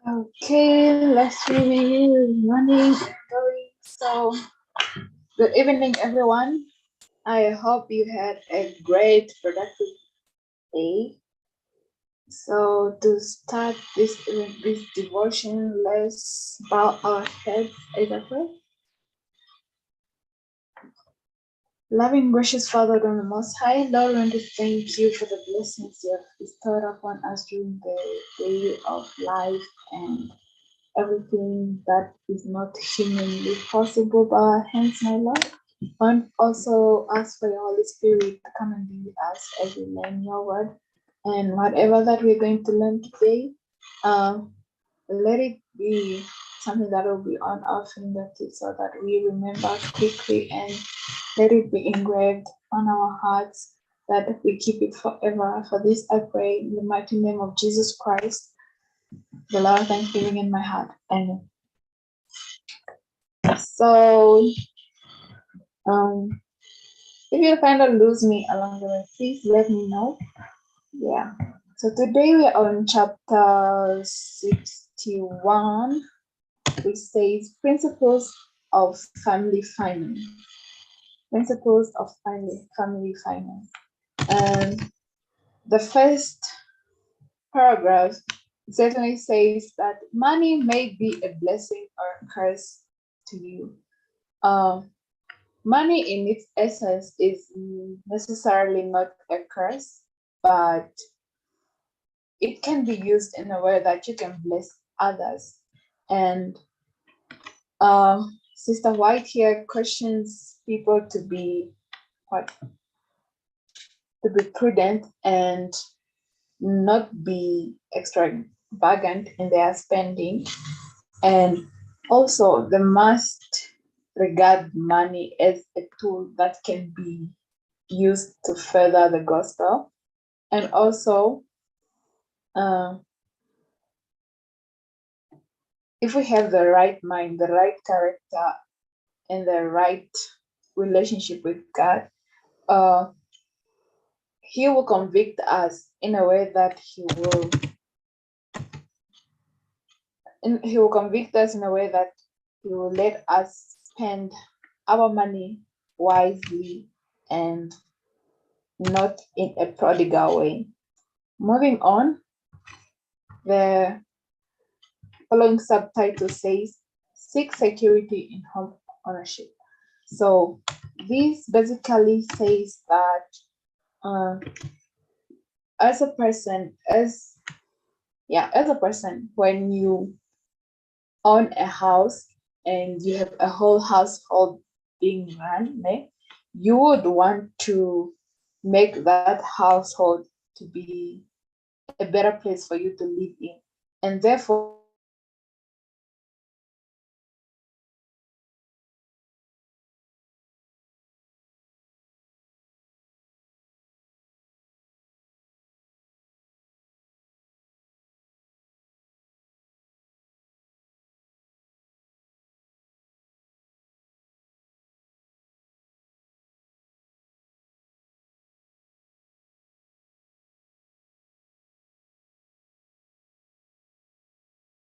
Okay, let's review morning and going. So, good evening, everyone. I hope you had a great, productive day. So, to start this devotion, let's bow our heads as a prayer. Loving, gracious Father, God the Most High, Lord, we want to thank you for the blessings you have bestowed upon us during the day of life and everything that is not humanly possible by our hands, my Lord. And also ask for your Holy Spirit to come and be with us as we learn your word. And whatever that we're going to learn today, let it be something that will be on our fingertips so that we remember quickly, and let it be engraved on our hearts that we keep it forever. For this I pray in the mighty name of Jesus Christ, the Lord of thanksgiving in my heart. Amen. So, if you kind of lose me along the way, please let me know. Yeah. So today we are on chapter 61, which says Principles of Family Finance. Principles of family finance. And the first paragraph certainly says that money may be a blessing or a curse to you. Money in its essence is necessarily not a curse, but it can be used in a way that you can bless others. And Sister White here questions people to be what? To be prudent and not be extravagant in their spending. And also, they must regard money as a tool that can be used to further the gospel. And also, if we have the right mind, the right character, and the right relationship with God, He will convict us in a way that He will convict us in a way that He will let us spend our money wisely and not in a prodigal way. Moving on, the following subtitle says Seek Security in Home Ownership. So this basically says that as a person, when you own a house and you have a whole household being run, you would want to make that household to be a better place for you to live in. And therefore, you would want to make sure that everything that you do is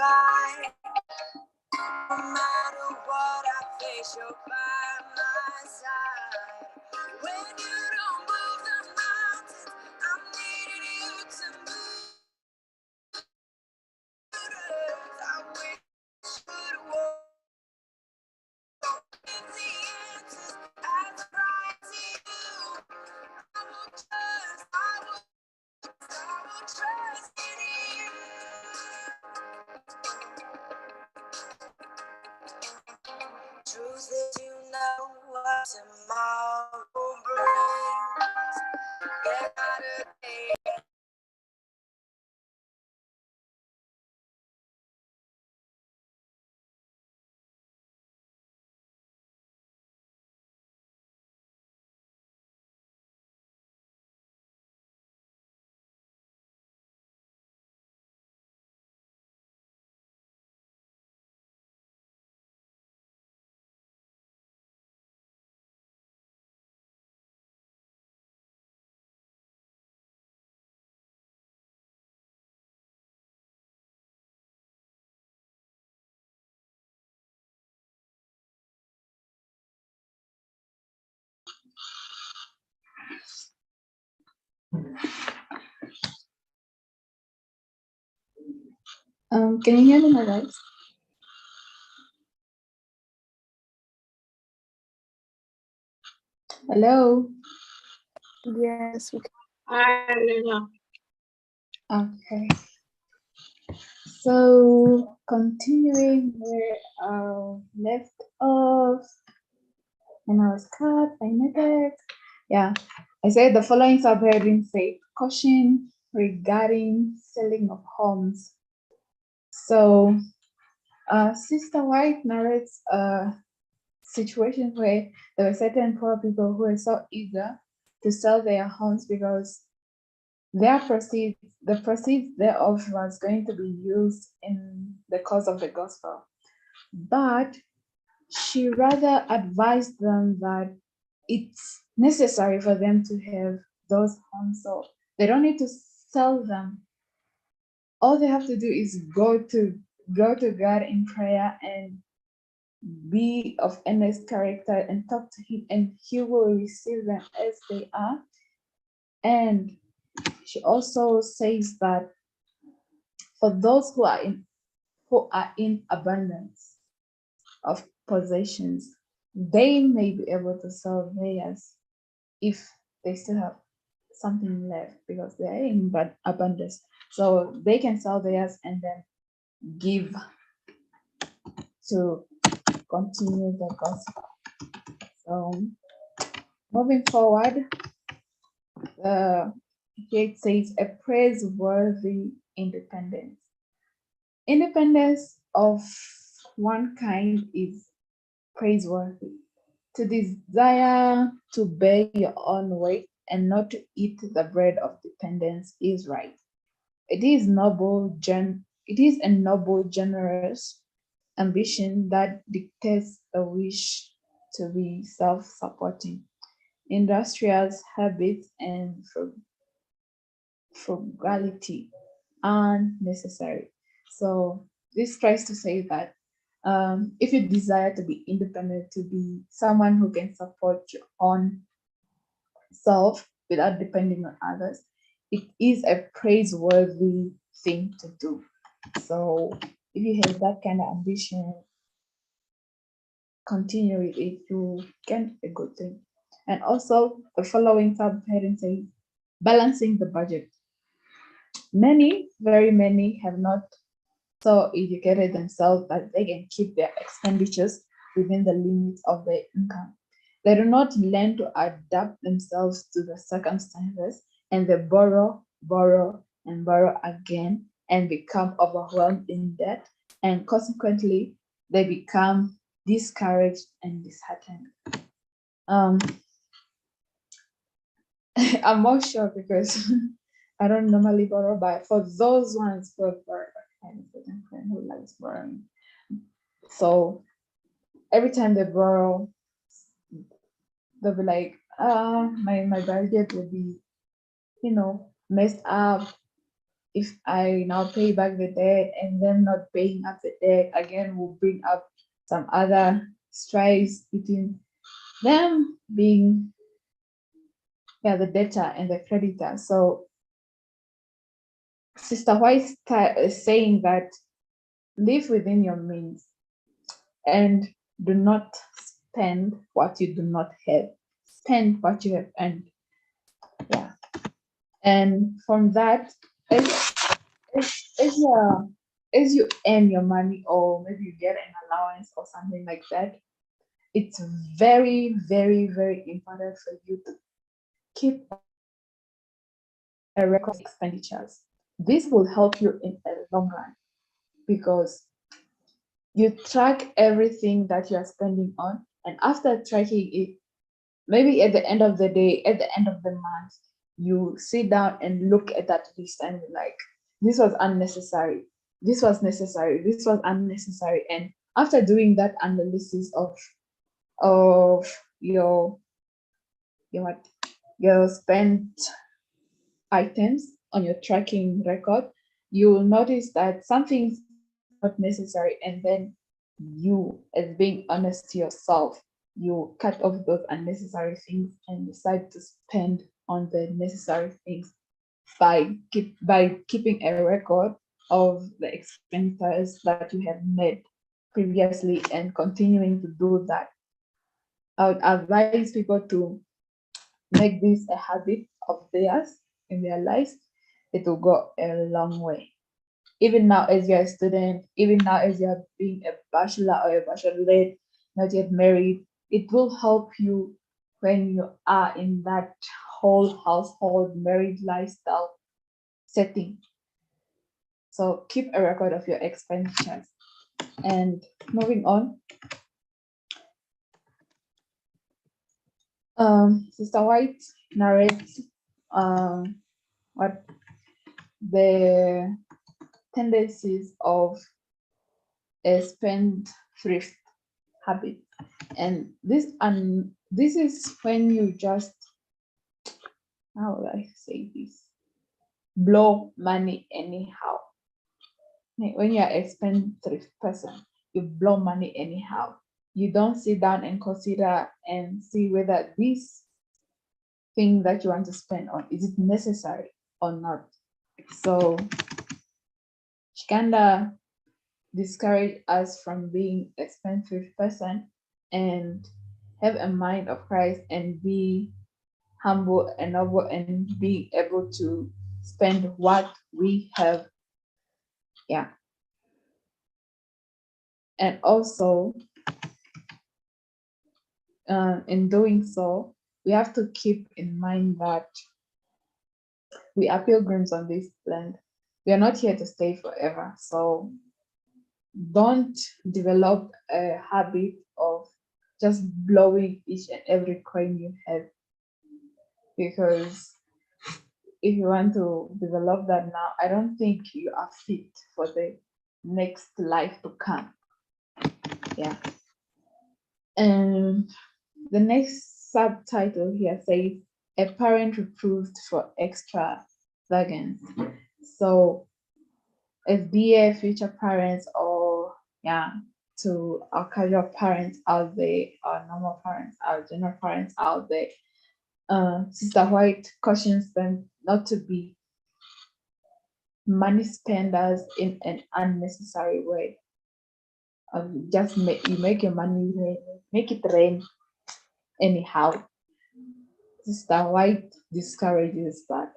fight. No matter what I face, you're by my side. When you don't move the mountains, I'm needing you to move. I wish you would walk in the answers as I cry to you. I will trust, I will trust in you. Truth is, you know what tomorrow brings. Get out of day. Can you hear me, my guys? Hello. Yes, we can. Okay. So continuing where I left off, when I was cut by network. Yeah, I said the following subheading said caution regarding selling of homes. So, Sister White narrates a situation where there were certain poor people who were so eager to sell their homes because their proceeds, the proceeds thereof was going to be used in the cause of the gospel. But she rather advised them that it's necessary for them to have those homes, so they don't need to sell them. All they have to do is go to God in prayer and be of earnest character and talk to him, and he will receive them as they are. And she also says that for those who are in abundance of possessions, they may be able to sell theirs if they still have something left because they are in abundance. So they can sell theirs and then give to continue the gospel. So moving forward, here it says a praiseworthy independence. Independence of one kind is praiseworthy. To desire to bear your own weight and not to eat the bread of dependence is right. It is a noble, generous ambition that dictates a wish to be self-supporting, industrious habits, and frugality are necessary. So this tries to say that if you desire to be independent, to be someone who can support your own self without depending on others, it is a praiseworthy thing to do. So if you have that kind of ambition, continue with it, you get a good thing. And also the following subheading says balancing the budget. Many, very many, have not so educated themselves that they can keep their expenditures within the limits of their income. They do not learn to adapt themselves to the circumstances, and they borrow, and borrow again, and become overwhelmed in debt, and consequently, they become discouraged and disheartened. Um, I'm more sure because I don't normally borrow, but for those ones who borrow, I have a certain friend who likes borrowing. So every time they borrow, they'll be like, my budget will be, messed up. if I now pay back the debt and then not paying up the debt again will bring up some other strife between them being the debtor and the creditor. So Sister White is saying that live within your means and do not spend what you do not have. Spend what you have earned. Yeah. And from that, as you earn your money or maybe you get an allowance or something like that, it's very, very, very important for you to keep a record of expenditures. This will help you in the long run because you track everything that you are spending on, and after tracking it, maybe at the end of the day, at the end of the month, you sit down and look at that list and be like, this was unnecessary, this was necessary, this was unnecessary. And after doing that analysis of your spent items on your tracking record, you will notice that something's not necessary, and then you, as being honest to yourself, you cut off those unnecessary things and decide to spend on the necessary things by keeping a record of the expenditures that you have made previously and continuing to do that. I would advise people to make this a habit of theirs in their lives. It will go a long way. Even now as you're a student, even now as you're being a bachelor or a bachelorette, not yet married, it will help you when you are in that whole household married lifestyle setting. So keep a record of your expenditures. And moving on, Sister White narrates what the tendencies of a spendthrift habit, and this is when you just, how would I say this, blow money anyhow. When you're a spendthrift person, you blow money anyhow. You don't sit down and consider and see whether this thing that you want to spend on, is it necessary or not. So Shikanda discourage us from being a spendthrift person and have a mind of Christ and be humble and noble and be able to spend what we have. Yeah. And also, in doing so, we have to keep in mind that we are pilgrims on this land. We are not here to stay forever. So don't develop a habit of just blowing each and every coin you have, because if you want to develop that now, I don't think you are fit for the next life to come. Yeah. And the next subtitle here says, a parent reproved for extravagance. So as dear future parents, or to our casual parents out there, our normal parents, our general parents out there, Sister White cautions them not to be money spenders in an unnecessary way. Just make your money rain, make it rain anyhow. Sister White discourages that.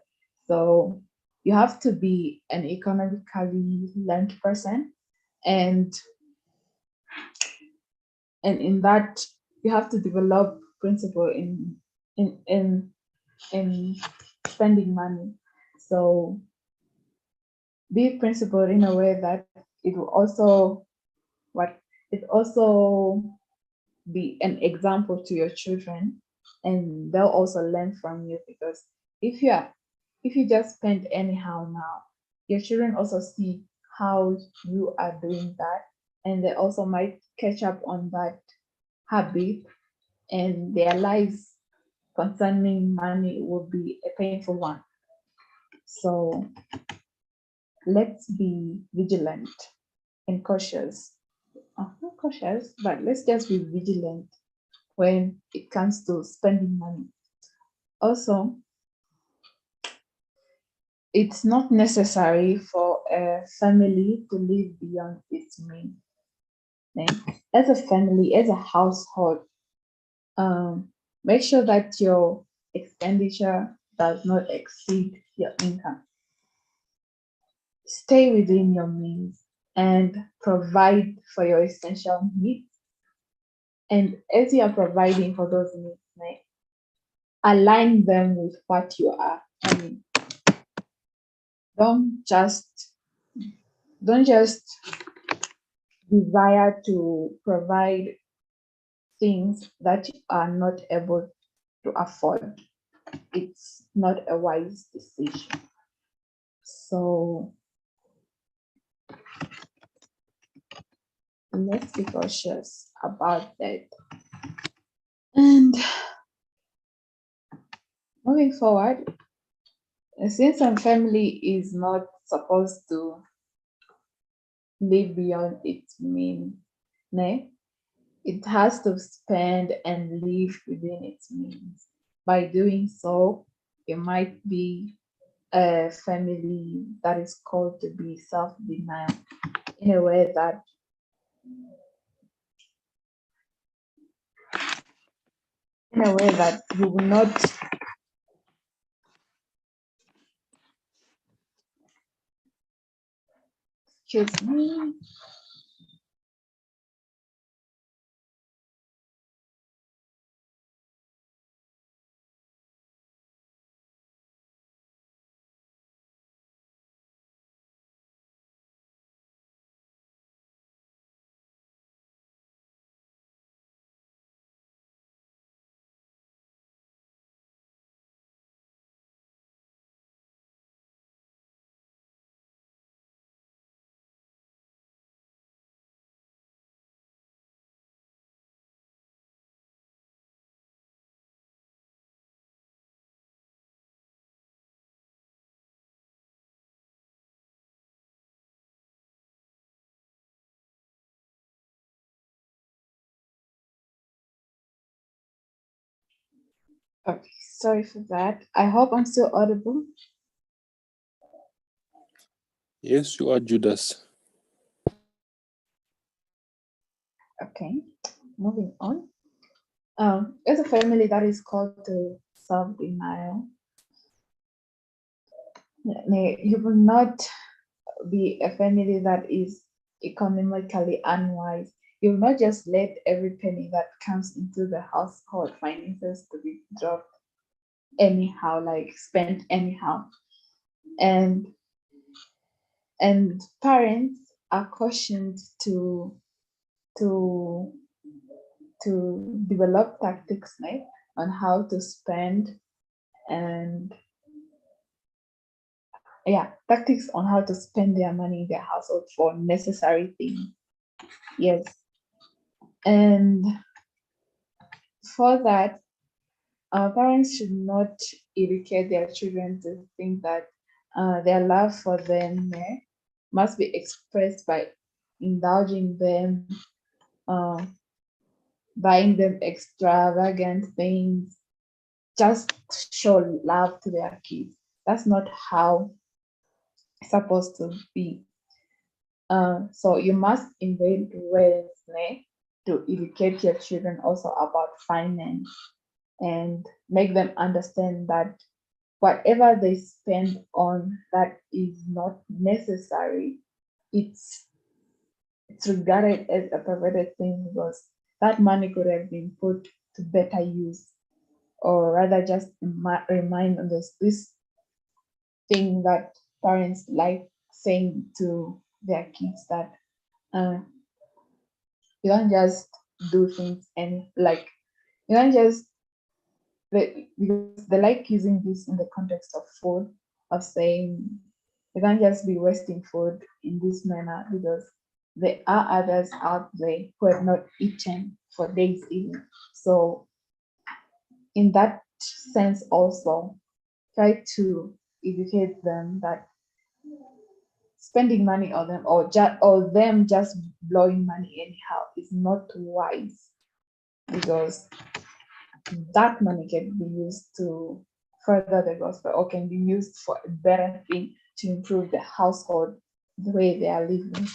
So you have to be an economically learned person, and in that you have to develop principle in spending money. So be principled in a way that it will also be an example to your children, and they'll also learn from you, because if you just spend anyhow now, your children also see how you are doing that, and they also might catch up on that habit, and their lives concerning money will be a painful one. So let's be vigilant and cautious. Not cautious, but let's just be vigilant when it comes to spending money. Also, it's not necessary for a family to live beyond its means. As a family, as a household, make sure that your expenditure does not exceed your income. Stay within your means and provide for your essential needs. And as you are providing for those needs, align them with what you are. I mean, don't just desire to provide things that you are not able to afford. It's not a wise decision. So let's be cautious about that. And moving forward, since a family is not supposed to live beyond its means, it has to spend and live within its means. By doing so, it might be a family that is called to be self-denial in a way that you will not excuse me. Okay, sorry for that. I hope I'm still audible. Yes, you are, Judas. Okay, moving on. As a family that is called to self-denial, you will not be a family that is economically unwise. You will not just let every penny that comes into the household finances to be dropped anyhow, like spent anyhow. And parents are cautioned to to develop tactics on how to spend and tactics on how to spend their money in their household for necessary things. Yes. And for that, our parents should not educate their children to think that their love for them must be expressed by indulging them, uh, buying them extravagant things, just show love to their kids. That's not how it's supposed to be. So you must invent ways to educate your children also about finance and make them understand that whatever they spend on that is not necessary, it's regarded as a provided thing because that money could have been put to better use, or rather just remind on this thing that parents like saying to their kids that uh, you don't just do things and like you don't just because they like using this in the context of food, of saying you can't just be wasting food in this manner because there are others out there who have not eaten for days even. So in that sense also try to educate them that spending money on them or them just blowing money anyhow is not wise, because that money can be used to further the gospel or can be used for a better thing to improve the household, the way they are living.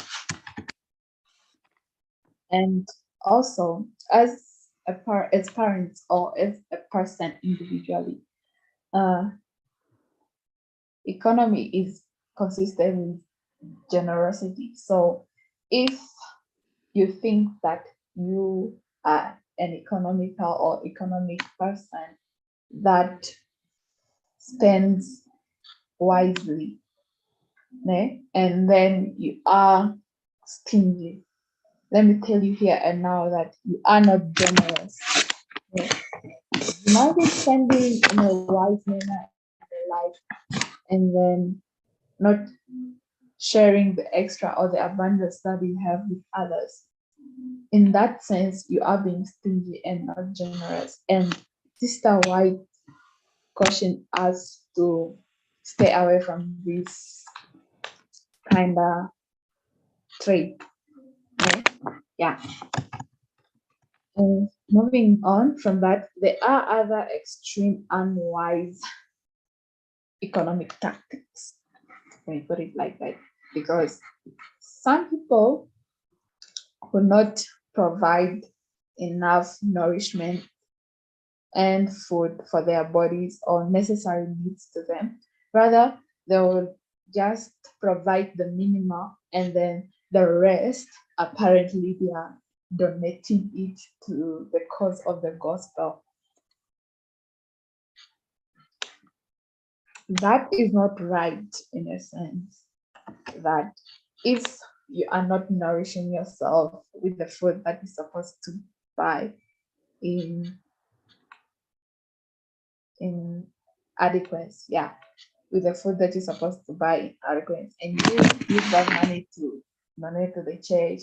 And also, as parents or as a person individually, economy is consistent with generosity. So if you think that you are an economical or economic person that spends wisely, and then you are stingy, let me tell you here and now that you are not generous. You might be spending in a wise manner in your life and then not sharing the extra or the abundance that you have with others. In that sense, you are being stingy and not generous. And Sister White cautioned us to stay away from this kind of trait. Yeah. And moving on from that, there are other extreme unwise economic tactics, when you put it like that, because some people will not provide enough nourishment and food for their bodies or necessary needs to them. Rather, they will just provide the minimum, and then the rest, apparently, they are donating it to the cause of the gospel. That is not right, in a sense, that if you are not nourishing yourself with the food that you're supposed to buy in adequacy, with the food that you're supposed to buy in adequacy, and you use that money to donate to the church,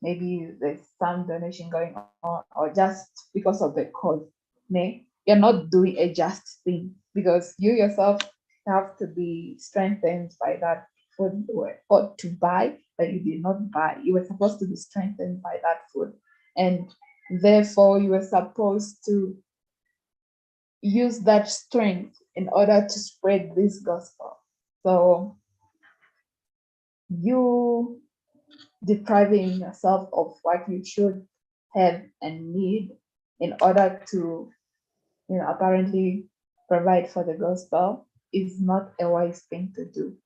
maybe there's some donation going on, or just because of the cause, you're not doing a just thing, because you yourself have to be strengthened by that food or to buy that you did not buy. You were supposed to be strengthened by that food, and therefore you were supposed to use that strength in order to spread this gospel. So you depriving yourself of what you should have and need in order to, apparently provide for the gospel is not a wise thing to do.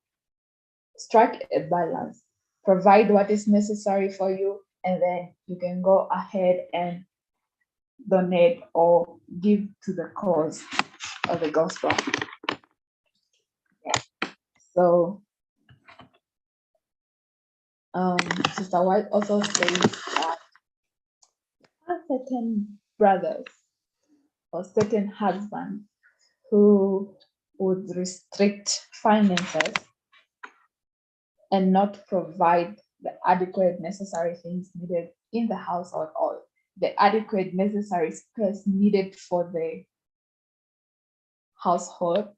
Strike a balance, provide what is necessary for you, and then you can go ahead and donate or give to the cause of the gospel. So Sister White also says that certain brothers or certain husbands who would restrict finances and not provide the adequate necessary things needed in the household, or the adequate necessary space needed for the household,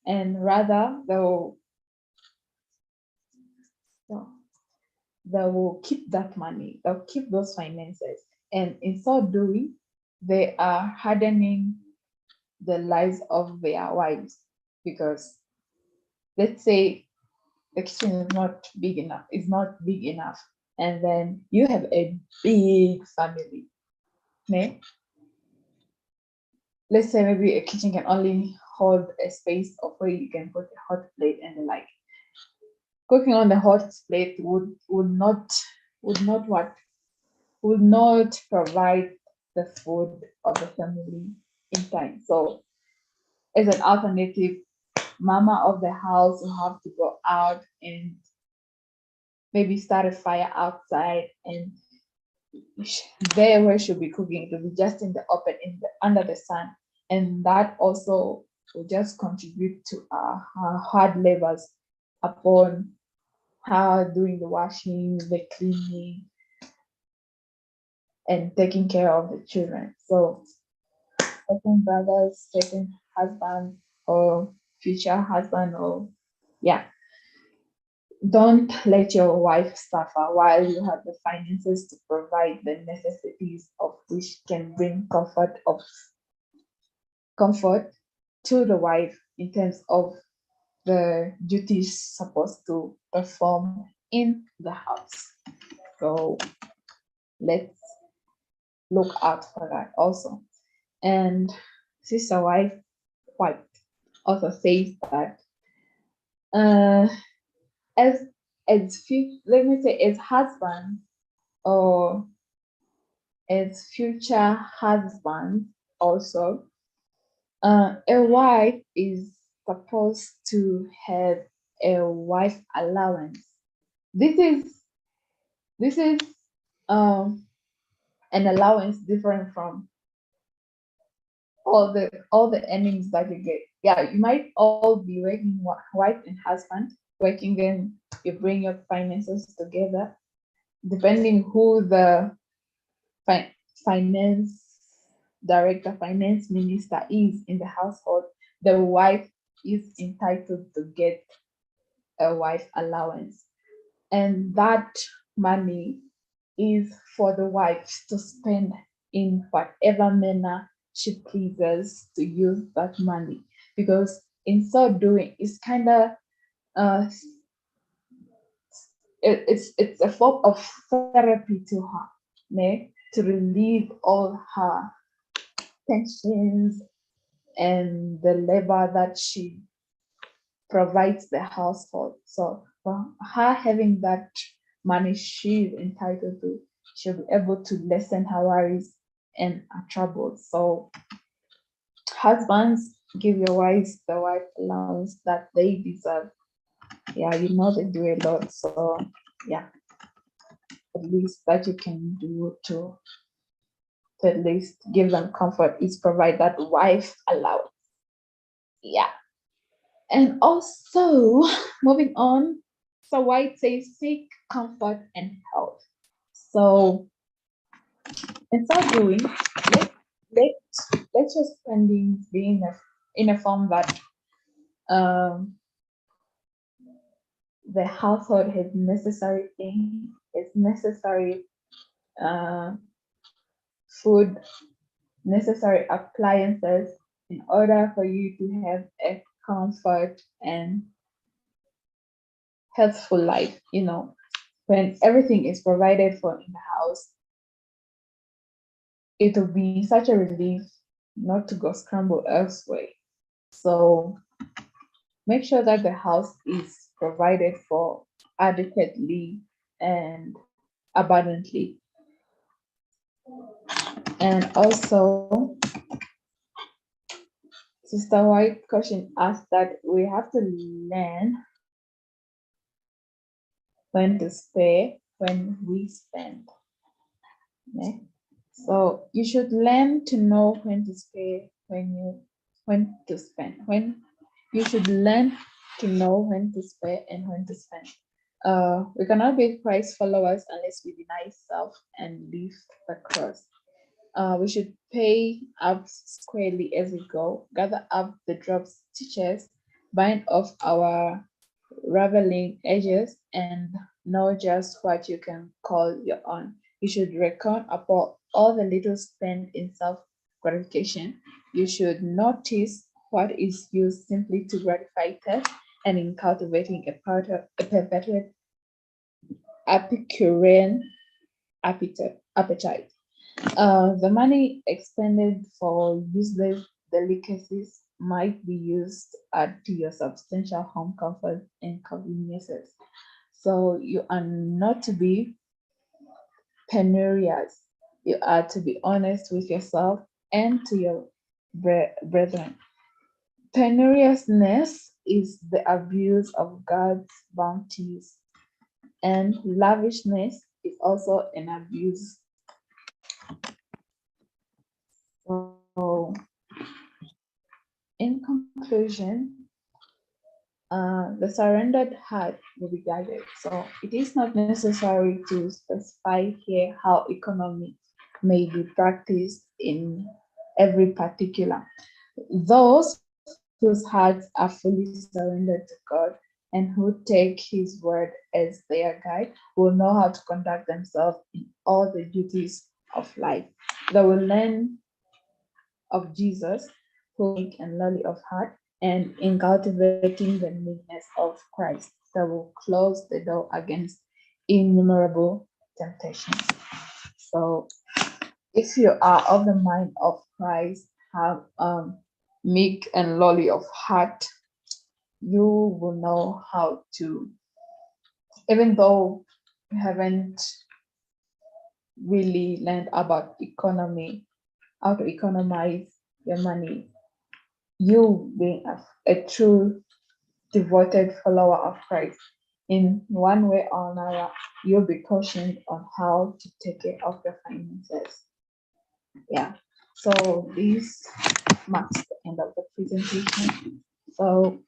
and rather they will keep that money, they'll keep those finances, and in so doing, they are hardening the lives of their wives, because let's say the kitchen is not big enough, and then you have a big family, let's say maybe a kitchen can only hold a space of where you can put a hot plate and the like. Cooking on the hot plate would not provide the food of the family in time. So as an alternative, mama of the house will have to go out and maybe start a fire outside, and there where she'll be cooking, it will be just in the open, under the sun, and that also will just contribute to her hard labors upon her doing the washing, the cleaning, and taking care of the children. So certain brothers, certain husband or future husband, or don't let your wife suffer while you have the finances to provide the necessities of which can bring comfort to the wife in terms of the duties supposed to perform in the house. So let's look out for that also. And Sister White also says that uh, as let me say as husband or as future husband also, a wife is supposed to have a wife allowance. This is um an allowance different from all the earnings that you get. Yeah, you might all be working, wife and husband working, and you bring your finances together, depending who the finance director, finance minister is in the household. The wife is entitled to get a wife allowance, and that money is for the wife to spend in whatever manner she pleases to use that money, because in so doing it's kind of uh it's a form of therapy to her, né? To relieve all her tensions and the labor that she provides the household. So for her having that money she's entitled to, she'll be able to lessen her worries and her troubles. So husbands, give your wives the wife allowance that they deserve. Yeah, you know they do a lot. So yeah, at least that you can do to at least give them comfort is provide that wife allowance. Yeah. And also, moving on, so White says seek comfort and health. So, in so doing, let let your spendings be in a form that um, the household has necessary things, has necessary uh, food, necessary appliances in order for you to have a comfort and healthful life. When everything is provided for in the house, it will be such a relief not to go scramble elsewhere. So make sure that the house is provided for adequately and abundantly. And also, Sister White caution us that we have to learn when to spare when we spend. Okay? So you should learn to know when to spare when to spend. When you should learn to know when to spare and when to spend. We cannot be Christ followers unless we deny self and live the cross. We should pay up squarely as we go, gather up the drops stitches, bind off our raveling edges, and know just what you can call your own. You should reckon upon all the little spent in self gratification. You should notice what is used simply to gratify thirst, and in cultivating a perpetuate Epicurean appetite. The money expended for useless delicacies might be used to add to your substantial home comfort and conveniences. So you are not to be penurious. You are to be honest with yourself and to your brethren. Penuriousness is the abuse of God's bounties, and lavishness is also an abuse. So, in conclusion, the surrendered heart will be guided. So it is not necessary to specify here how economy may be practiced in every particular. Those whose hearts are fully surrendered to God and who take his word as their guide will know how to conduct themselves in all the duties of life. They will learn of Jesus, who is meek and lowly of heart, and in cultivating the meekness of Christ, they will close the door against innumerable temptations. So, if you are of the mind of Christ, have meek and lowly of heart, you will know how to, even though you haven't really learned about economy, how to economize your money, you being a true devoted follower of Christ, in one way or another, you'll be cautioned on how to take care of your finances. Yeah. So this marks the end of the presentation. So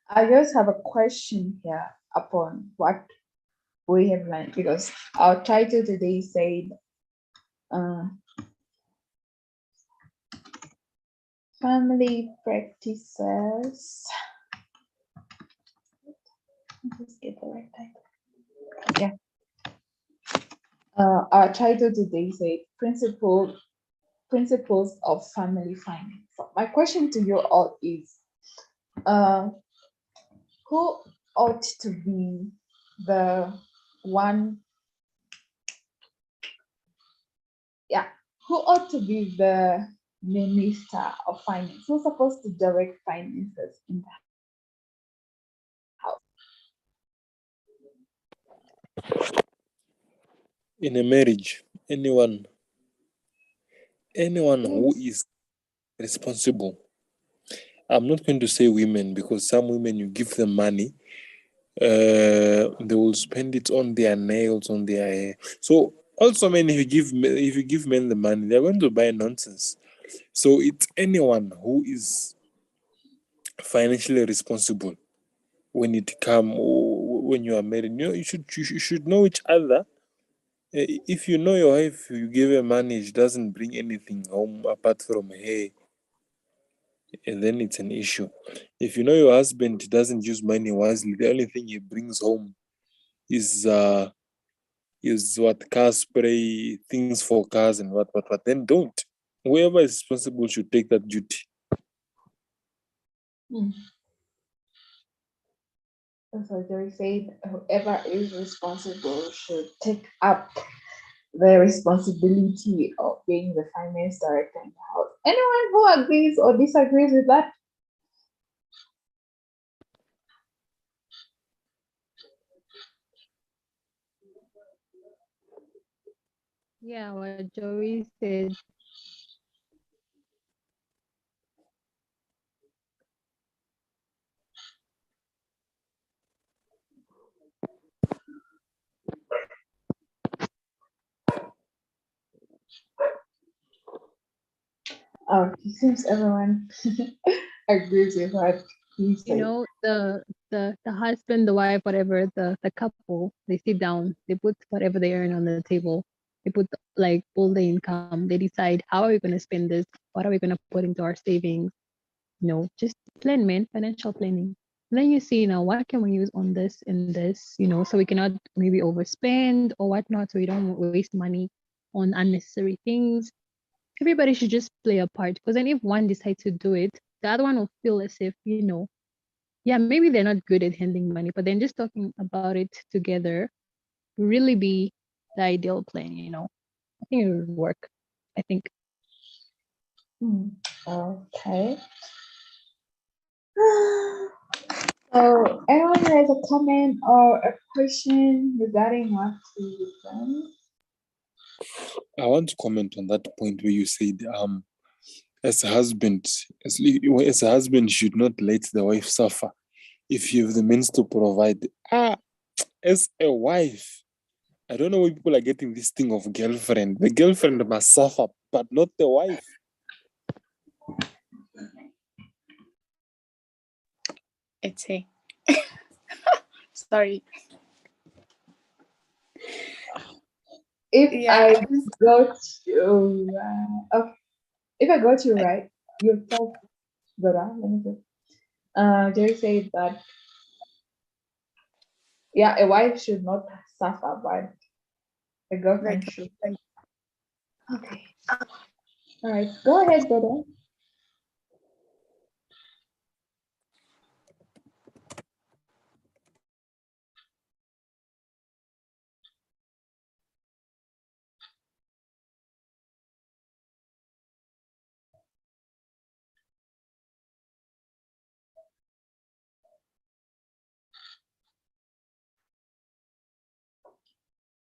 I just have a question here upon what we have learned, because our title today said family practices. Let's get the right title. Yeah. Our title today said principles of family finance. So my question to you all is, who ought to be the one? Yeah, who ought to be the minister of finance? Who's supposed to direct finances in the house? In a marriage, anyone who is responsible. I'm not going to say women, because some women, you give them money, they will spend it on their nails, on their hair. So also, men, if you give men the money, they're going to buy nonsense. So it's anyone who is financially responsible when you are married. You should know each other. If you know your wife, you give her money, she doesn't bring anything home apart from hair, and then it's an issue. If you know your husband doesn't use money wisely, the only thing he brings home is what, car spray, things for cars and what, then don't. Whoever is responsible should take that duty. So Jerry said whoever is responsible should take up the responsibility of being the finance director in the house. Anyone who agrees or disagrees with that? Yeah, what Joey said. Oh, it seems everyone agrees with what he said. You know, the husband, the wife, whatever, the couple, they sit down, they put whatever they earn on the table. They put like all the income. They decide, how are we going to spend this? What are we going to put into our savings? You know, just plan, man, financial planning. And then you see now, what can we use on this and this, you know, so we cannot maybe overspend or whatnot, so we don't waste money on unnecessary things. Everybody should just play a part, because then if one decides to do it, the other one will feel as if, you know, yeah, maybe they're not good at handling money, but then just talking about it together will really be the ideal plan, you know. I think it would work. I think. Okay. So, anyone has a comment or a question regarding what we done? I want to comment on that point where you said, as a husband, as a husband, should not let the wife suffer if you have the means to provide. As a wife, I don't know where people are getting this thing of girlfriend. The girlfriend must suffer, but not the wife. It's a sorry. If I got you okay, if I got you right, you thought, Dora, let me see. Jerry said that Yeah, a wife should not suffer, but a girlfriend Like, should. Okay. All right. Go ahead, brother.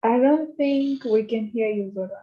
I don't think we can hear you, brother.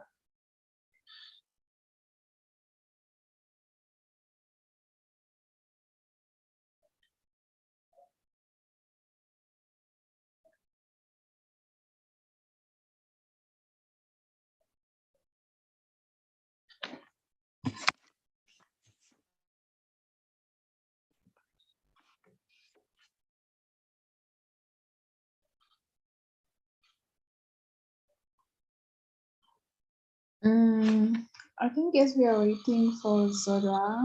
I think yes, we are waiting for Zora.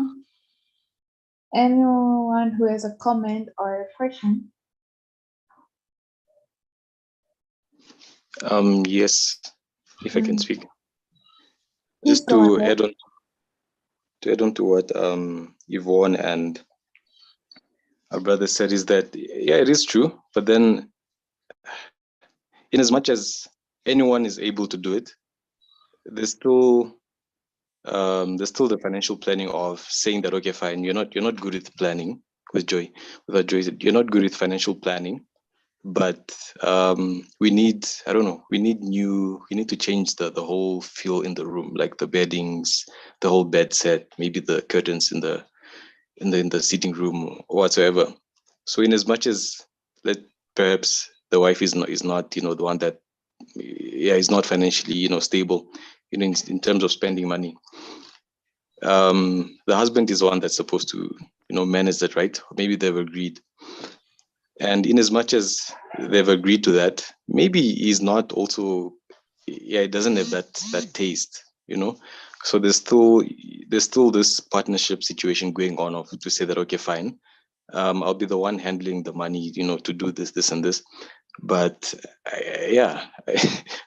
Anyone who has a comment or a question? Yes, if I can Mm, speak. Please Just go ahead. to add on to what Yvonne and our brother said is that yeah, it is true. But then, in as much as anyone is able to do it, there's still the financial planning of saying that okay, fine, you're not good with planning with Joy, without Joy, you're not good with financial planning, but we need I don't know, we need to change the whole feel in the room, like the beddings, the whole bed set, maybe the curtains in the sitting room or whatsoever. So in as much as let perhaps the wife is not the one that is not financially stable in terms of spending money, the husband is the one that's supposed to manage that, right? Maybe they've agreed, and in as much as they've agreed to that, maybe he's not also, he doesn't have that taste, so there's still this partnership situation going on of to say that okay, fine, I'll be the one handling the money, to do this and this, but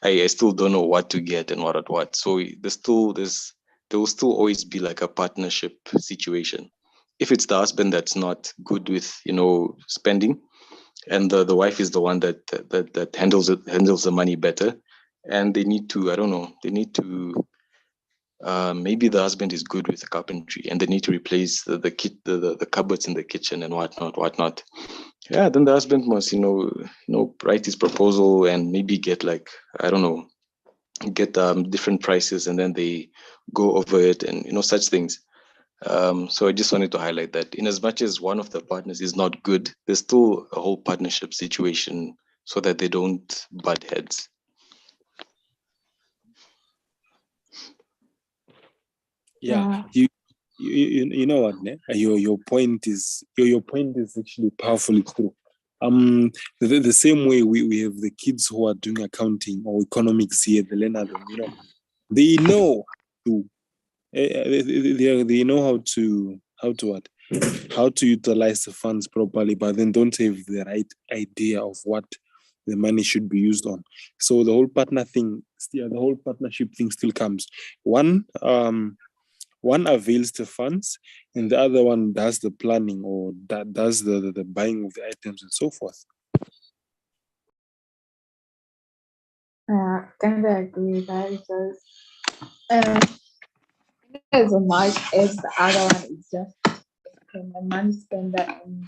I still don't know what to get and what. So there will still always be like a partnership situation. If it's the husband that's not good with spending, and the wife is the one that handles the money better, and they need to, I don't know, they need to, maybe the husband is good with carpentry and they need to replace the cupboards in the kitchen and whatnot. Yeah, then the husband must write his proposal and maybe get, like, I don't know, get different prices, and then they go over it and such things. So I just wanted to highlight that in as much as one of the partners is not good, there's still a whole partnership situation so that they don't butt heads. Yeah, you know what, ne? Your point is actually powerfully true. The same way we have the kids who are doing accounting or economics here, they learn them, they know to they know how to utilize the funds properly, but then don't have the right idea of what the money should be used on. So the whole the whole partnership thing still comes. One avails the funds, and the other one does the planning, or that does the buying of the items and so forth. Kind of agree with that because as much as the other one is just my money spender and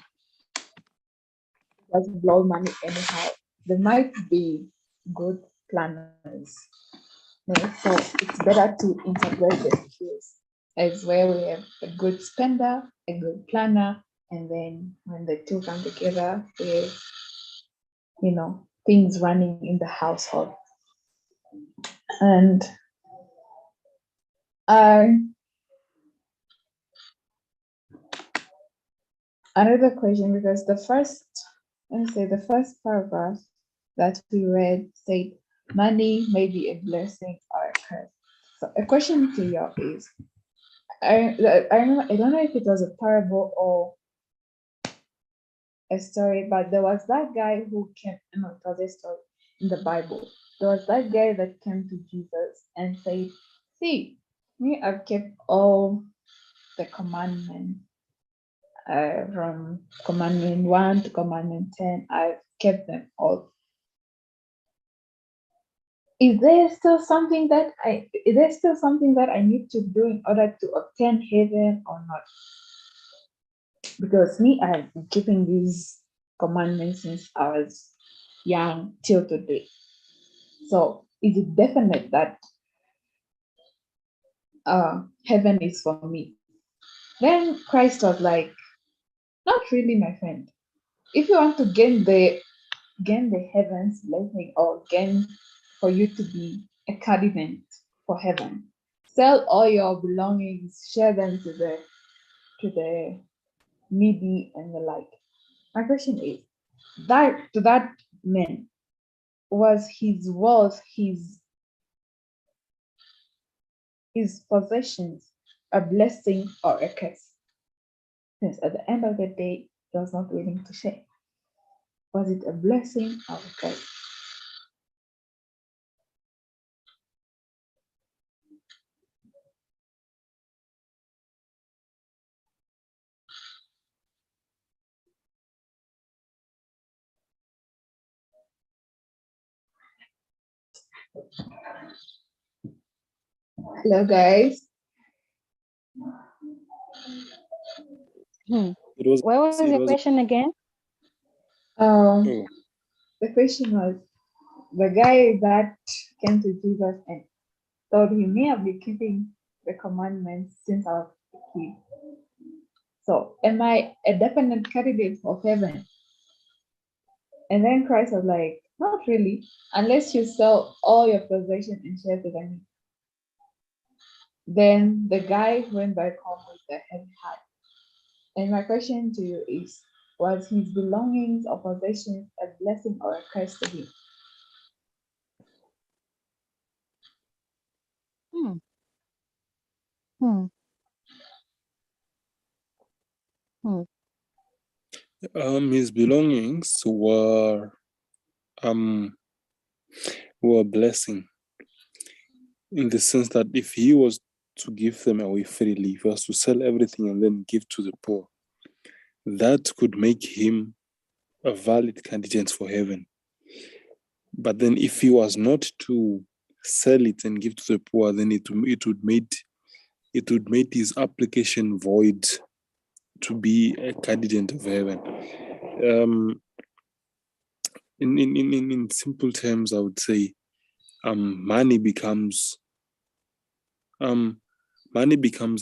doesn't blow money anyhow. There might be good planners. Yeah, so it's better to integrate the skills as where we have a good spender, a good planner, and then when the two come together, we have, things running in the household. And another question, because the first paragraph that we read said money may be a blessing or a curse. So a question to you is, I don't know if it was a parable or a story, but there was that guy who came, no, it was a story in the Bible. There was that guy that came to Jesus and said, see, me, I've kept all the commandments from commandment 1 to commandment 10. I've kept them all. Is there still something that I need to do in order to obtain heaven or not? Because me, I've been keeping these commandments since I was young till today. So is it definite that heaven is for me? Then Christ was like, not really, my friend. If you want to gain the heavens blessing, or gain for you to be a candidate for heaven, sell all your belongings, share them to the needy and the like. My question is, that to that man, was his wealth, his possessions, a blessing or a curse? Since at the end of the day, he was not willing to share. Was it a blessing or a curse? Hello, guys. It was What was your question again? The question was, the guy that came to Jesus and told him, me, I've been keeping the commandments since I was a kid. So am I a definite candidate for heaven? And then Christ was like, not really, unless you sell all your possessions and share to them. Then the guy went back home with a heavy heart. And my question to you is, was his belongings or possessions a blessing or a curse to him? His belongings were a blessing, in the sense that if he was to give them away freely, if he was to sell everything and then give to the poor, that could make him a valid candidate for heaven. But then if he was not to sell it and give to the poor, then it would make his application void to be a candidate of heaven. In simple terms, I would say money becomes a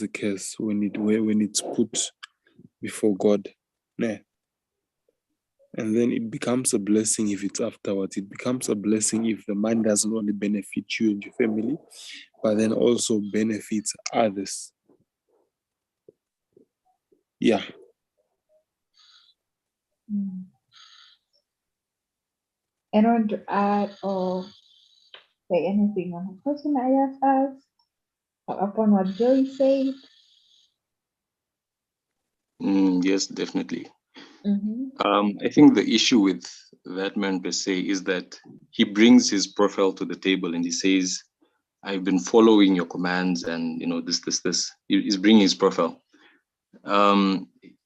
curse when it's put before God. Nah. And then it becomes a blessing if it's afterwards. It becomes a blessing if the money doesn't only benefit you and your family, but then also benefits others. Yeah. Anyone to add or say anything on the question I have asked, or upon what Joey said? Yes, definitely. I think the issue with that man per se is that he brings his profile to the table and he says, I've been following your commands and this. He's bringing his profile.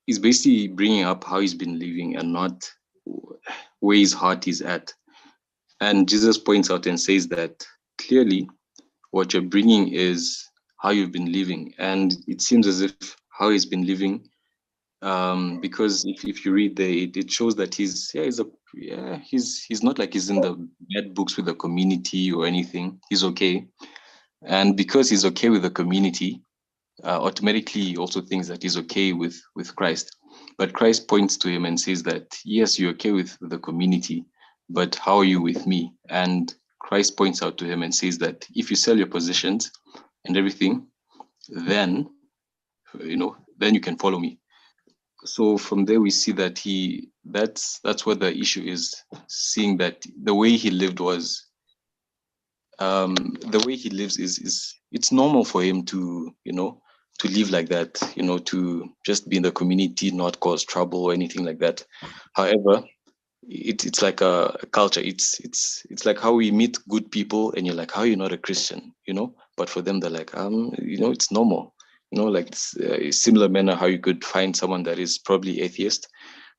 He's basically bringing up how he's been living and not where his heart is at. And Jesus points out and says that clearly what you're bringing is how you've been living. And it seems as if how he's been living, because if you read there, it shows that he's not like he's in the bad books with the community or anything. He's okay. And because he's okay with the community, automatically he also thinks that he's okay with Christ. But Christ points to him and says that, yes, you're okay with the community, but how are you with me? And Christ points out to him and says that if you sell your possessions and everything, then you can follow me. So from there we see that that's what the issue is, seeing that the way he lived was the way he lives is it's normal for him to live like that, to just be in the community, not cause trouble or anything like that. However, it's like a culture. It's like how we meet good people, and you're like, how are you not a Christian? But for them, they're like, it's normal. Like it's a similar manner how you could find someone that is probably atheist.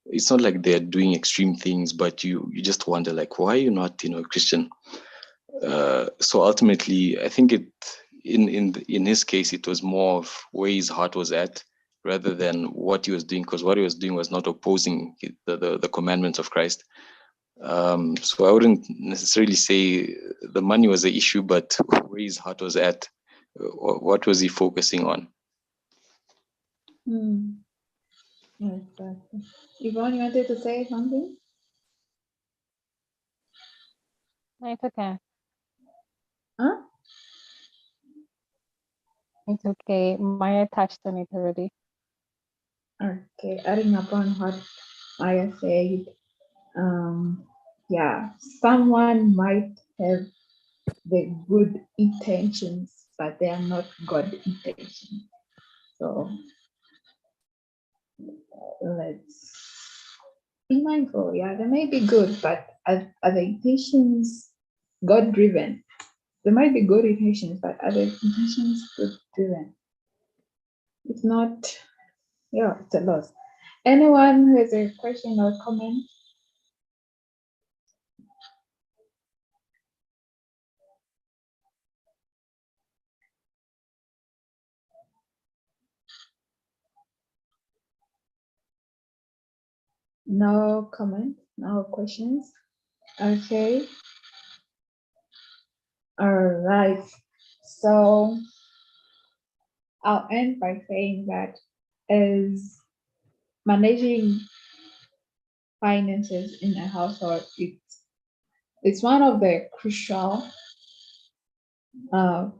It's not like they're doing extreme things, but you just wonder, like, why are you not, Christian? So ultimately, I think in his case, it was more of where his heart was at rather than what he was doing, because what he was doing was not opposing the commandments of Christ. So I wouldn't necessarily say the money was the issue, but where his heart was at, what was he focusing on? Exactly. Yvonne, you wanted to say something? It's okay. Huh? It's okay. Maya touched on it already. Okay, adding upon what Maya said, yeah, someone might have the good intentions, but they are not God intentions. So let's be mindful. Yeah, they may be good, but are the intentions God driven? There might be good intentions, but are the intentions God driven? If not, yeah, it's a loss. Anyone who has a question or comment? No comment, no questions. Okay. All right. So I'll end by saying that as managing finances in a household, it's one of the crucial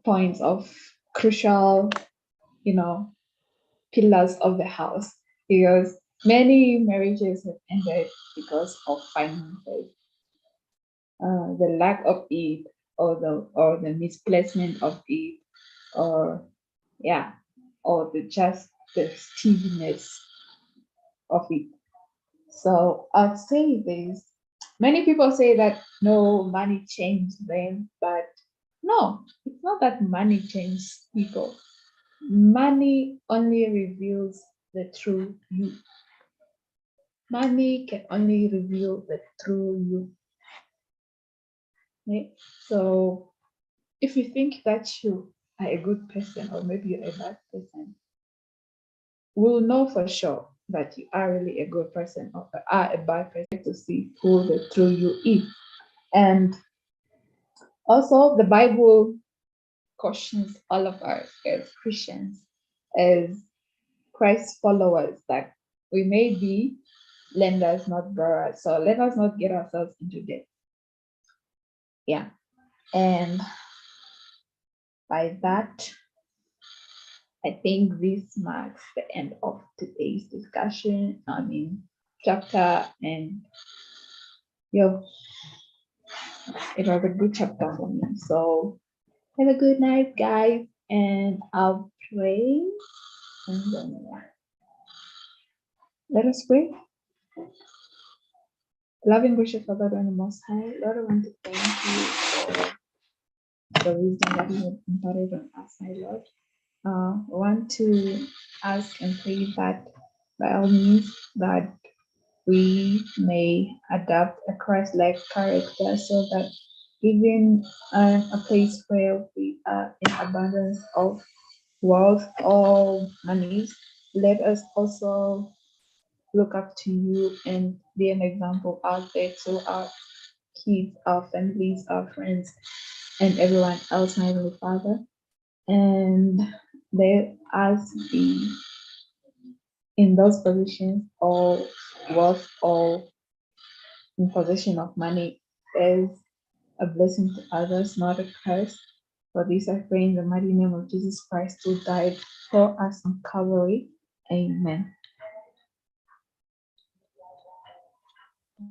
points of crucial, pillars of the house, because many marriages have ended because of finances, the lack of it, or the misplacement of it, or yeah, or the steeliness of it. So I'll say this. Many people say that no, money changed them, but no, it's not that money changes people. Money only reveals the true you. Money can only reveal the true you. Okay? So if you think that you are a good person, or maybe you're a bad person, we'll know for sure that you are really a good person or are a bad person to see who the true you is. And also, the Bible cautions all of us as Christians, as Christ followers, that we may be lenders, not borrowers. So let us not get ourselves into debt. Yeah. And by that, I think this marks the end of today's discussion. Chapter, and it was a good chapter for me. So have a good night, guys, and I'll pray. And then let us pray. Loving gracious Father and the Most High, Lord, I want to thank you for the wisdom that you have imparted on us, my Lord. I want to ask and pray that by all means that we may adopt a Christ-like character, so that even a place where we are in abundance of wealth or monies, let us also look up to you and be an example out there to our kids, our families, our friends, and everyone else, my Heavenly Father. And let us be in those positions, or wealth, or in possession of money, as a blessing to others, not a curse. For this I pray in the mighty name of Jesus Christ, who died for us on Calvary. Amen.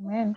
Amen.